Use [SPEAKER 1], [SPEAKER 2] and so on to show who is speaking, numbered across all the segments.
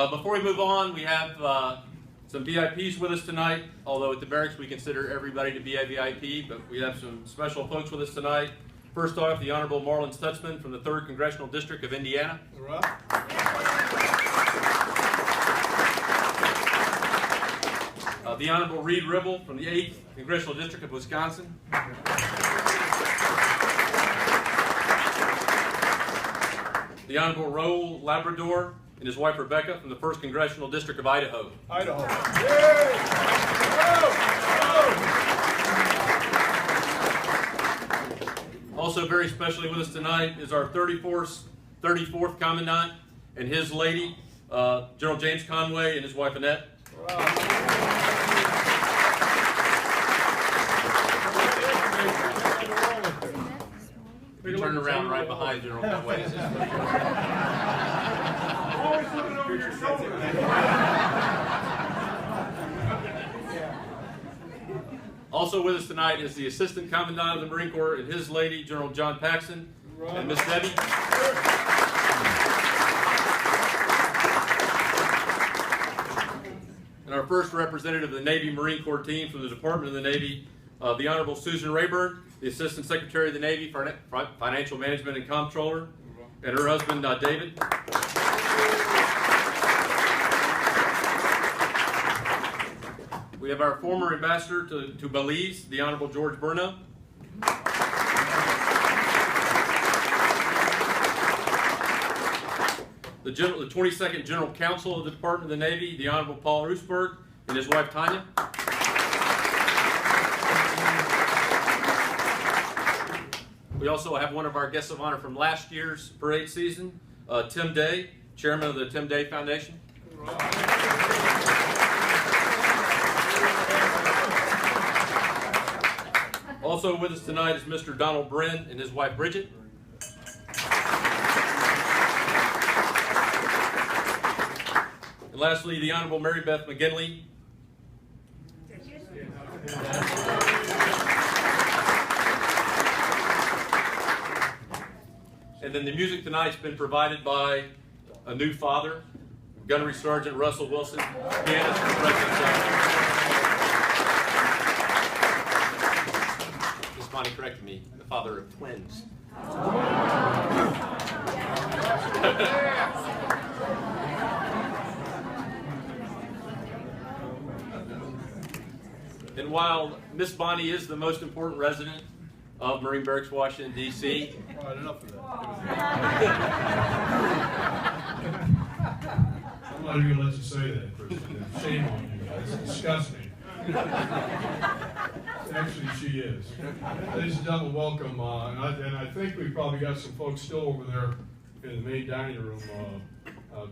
[SPEAKER 1] Before we move on, we have some VIPs with us tonight, although at the Barracks we consider everybody to be a VIP, but we have some special folks with us tonight. First off, the Honorable Marlon Stutzman from the 3rd Congressional District of Indiana.
[SPEAKER 2] All right.
[SPEAKER 1] The Honorable Reed Ribble from the 8th Congressional District of Wisconsin. The Honorable Raul Labrador and his wife Rebecca from the 1st Congressional District of Idaho.
[SPEAKER 2] Idaho.
[SPEAKER 1] Also very specially with us tonight is our 34th Commandant and his lady, General James Conway and his wife Annette. We turn around right behind General Conway. Also with us tonight is the Assistant Commandant of the Marine Corps and his lady, General John Paxson, and Miss Debbie. And our first representative of the Navy Marine Corps team from the Department of the Navy, the Honorable Susan Rayburn, the Assistant Secretary of the Navy for Financial Management and Comptroller, and her husband, David. We have our former ambassador to Belize, the Honorable George Burno. The 22nd General Counsel of the Department of the Navy, the Honorable Paul Roosberg, and his wife Tanya. We also have one of our guests of honor from last year's parade season, Tim Day, Chairman of the Tim Day Foundation. Also with us tonight is Mr. Donald Brin and his wife Bridget. And lastly, the Honorable Mary Beth McGinley. And then the music tonight's been provided by a new father, Gunnery Sergeant Russell Wilson, pianist for President Miss Bonnie corrected me, the father of twins. And while Miss Bonnie is the most important resident of Marine Barracks, Washington, D.C.
[SPEAKER 2] All right, enough of that. I'm not even going to let you say that, Christian. Shame on you guys. It's disgusting. Actually, she is. Ladies and gentlemen, welcome. And I think we've probably got some folks still over there in the main dining room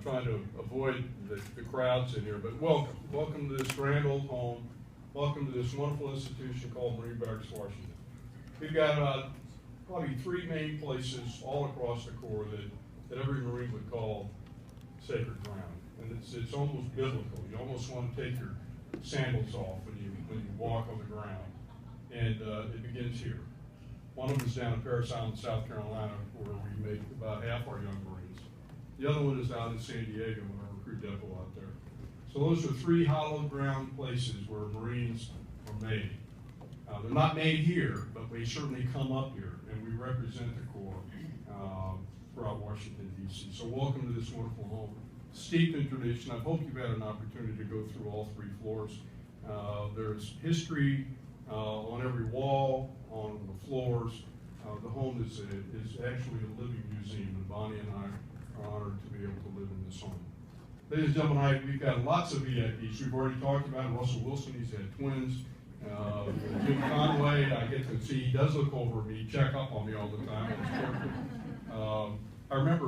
[SPEAKER 2] trying to avoid the crowds in here. But welcome. Welcome to this grand old home. Welcome to this wonderful institution called Marine Barracks, Washington. We've got probably 3 main places all across the Corps that every Marine would call sacred ground. And it's almost biblical. You almost want to take your sandals off when you walk on the ground. And it begins here. One of them is down in Parris Island, South Carolina, where we make about half our young Marines. The other one is out in San Diego in our recruit depot out there. So those are 3 hallowed ground places where Marines are made. They're not made here, but we certainly come up here, and we represent the Corps throughout Washington, D.C. So welcome to this wonderful home. Steeped in tradition. I hope you've had an opportunity to go through all 3 floors. There's history on every wall, on the floors. The home is actually a living museum, and Bonnie and I are honored to be able to live in this home. Ladies and gentlemen, we've got lots of VIPs. We've already talked about Russell Wilson. He's had twins. Jim Conway, I get to see, he does look over me, check up on me all the time. I remember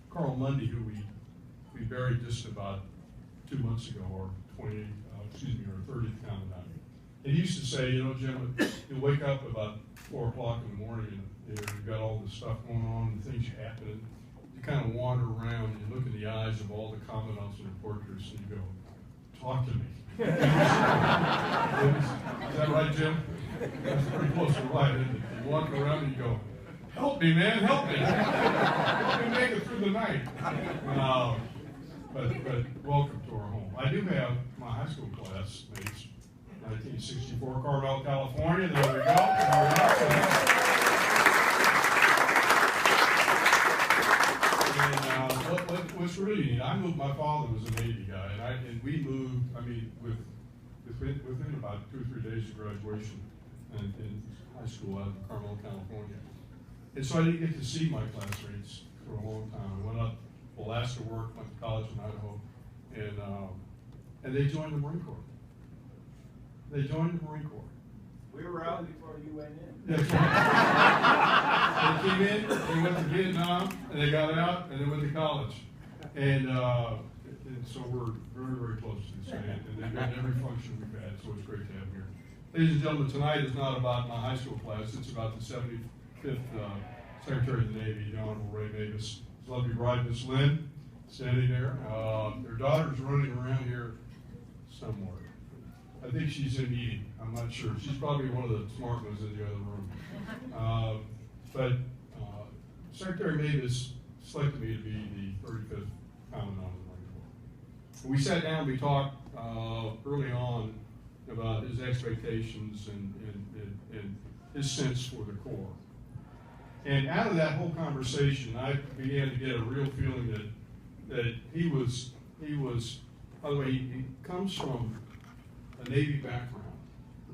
[SPEAKER 2] Carl Mundy, who we buried just about 2 months ago, or 30th Commandant. And he used to say, you know, Jim, you wake up about 4 o'clock in the morning and you've got all this stuff going on and things happening. You kind of wander around, you look in the eyes of all the commandants and portraits and you go, talk to me. Is that right, Jim? That's pretty close to right, isn't it? You walk around and you go, help me, man, help me. Help me make it through the night. but welcome to our home. I do have my high school classmates, 1964 Carmel, California. There we go. And what's really neat, my father was a Navy guy, and we moved, within about 2 or 3 days of graduation in high school out of Carmel, California. And so I didn't get to see my classmates for a long time. I went up to Alaska to work, went to college in Idaho, and they joined the Marine Corps. They joined the Marine Corps.
[SPEAKER 3] We were out before you went in.
[SPEAKER 2] That's right. They came in, they went to Vietnam, and they got out, and they went to college. And so we're very, very close to this day, and they've been in every function we've had, so it's great to have them here. Ladies and gentlemen, tonight is not about my high school class, it's about the 75th Secretary of the Navy, the Honorable James Amos. His lovely bride, Miss Lynn, standing there. Their daughter's running around here somewhere. I think she's in meeting. I'm not sure. She's probably one of the smart ones in the other room. But Secretary Amos selected me to be the 35th Commandant of the Marine Corps. We sat down, we talked early on about his expectations and his sense for the Corps. And out of that whole conversation, I began to get a real feeling that he was, by the way, he comes from a Navy background.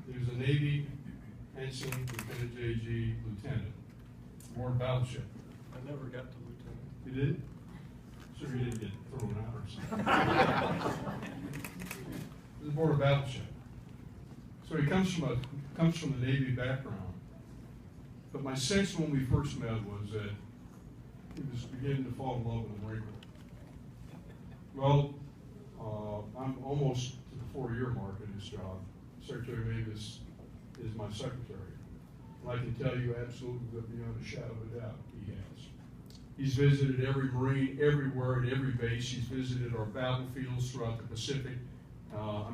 [SPEAKER 2] He was a Navy ensign, Lieutenant JG, lieutenant, aboard a battleship.
[SPEAKER 3] I never got to lieutenant.
[SPEAKER 2] You did? Sure you didn't get thrown out or something. He was aboard a battleship. So he comes from the Navy background. But my sense when we first met was that he was beginning to fall in love with the Marine Corps. Well, I'm almost to the 4-year mark in this job. Secretary Amos is my secretary. And I can tell you absolutely beyond a shadow of a doubt he has. He's visited every Marine, everywhere, at every base. He's visited our battlefields throughout the Pacific.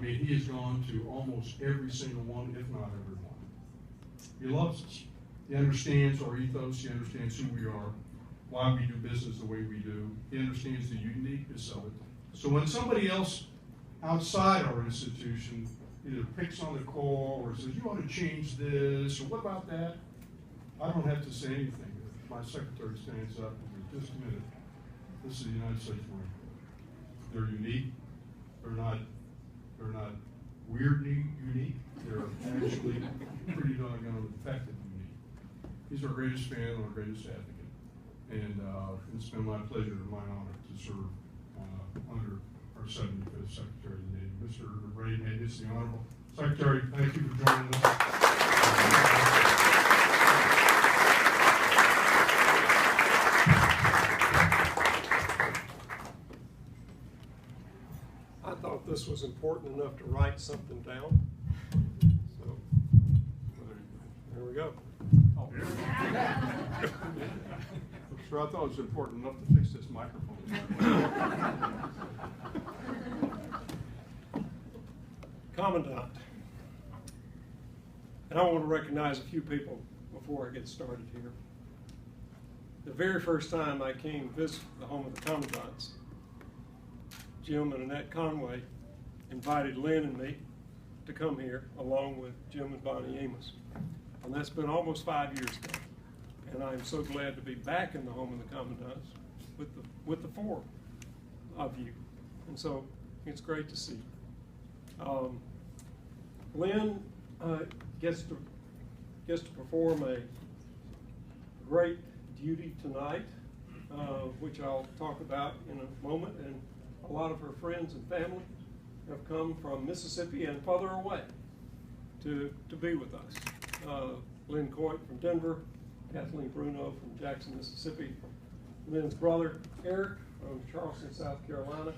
[SPEAKER 2] He has gone to almost every single one, if not every one. He loves us. He understands our ethos. He understands who we are, why we do business the way we do. He understands the uniqueness of it. So when somebody else outside our institution either picks on the Corps or says, you ought to change this, or what about that? I don't have to say anything. My secretary stands up and says, just a minute, this is the United States Marine Corps. They're unique. They're not weirdly unique. They're actually pretty doggone effective unique. He's our greatest fan and our greatest advocate. And it's been my pleasure and my honor to serve under our 75th Secretary of the Navy. Mr. Ray Amos, the Honorable Secretary, thank you for joining us.
[SPEAKER 3] I thought this was important enough to write something down. So, there we go.
[SPEAKER 2] Oh. Sure, I thought it was important enough to fix this microphone.
[SPEAKER 3] Commandant. And I want to recognize a few people before I get started here. The very first time I came visit the home of the Commandants, Jim and Annette Conway invited Lynn and me to come here along with Jim and Bonnie Amos. And that's been almost 5 years now. And I'm so glad to be back in the home of the Commandants with the 4 of you. And so it's great to see. Lynn gets to perform a great duty tonight, which I'll talk about in a moment. And a lot of her friends and family have come from Mississippi and further away to be with us. Lynn Coit from Denver, Kathleen Bruno from Jackson, Mississippi, Lynn's brother Eric from Charleston, South Carolina,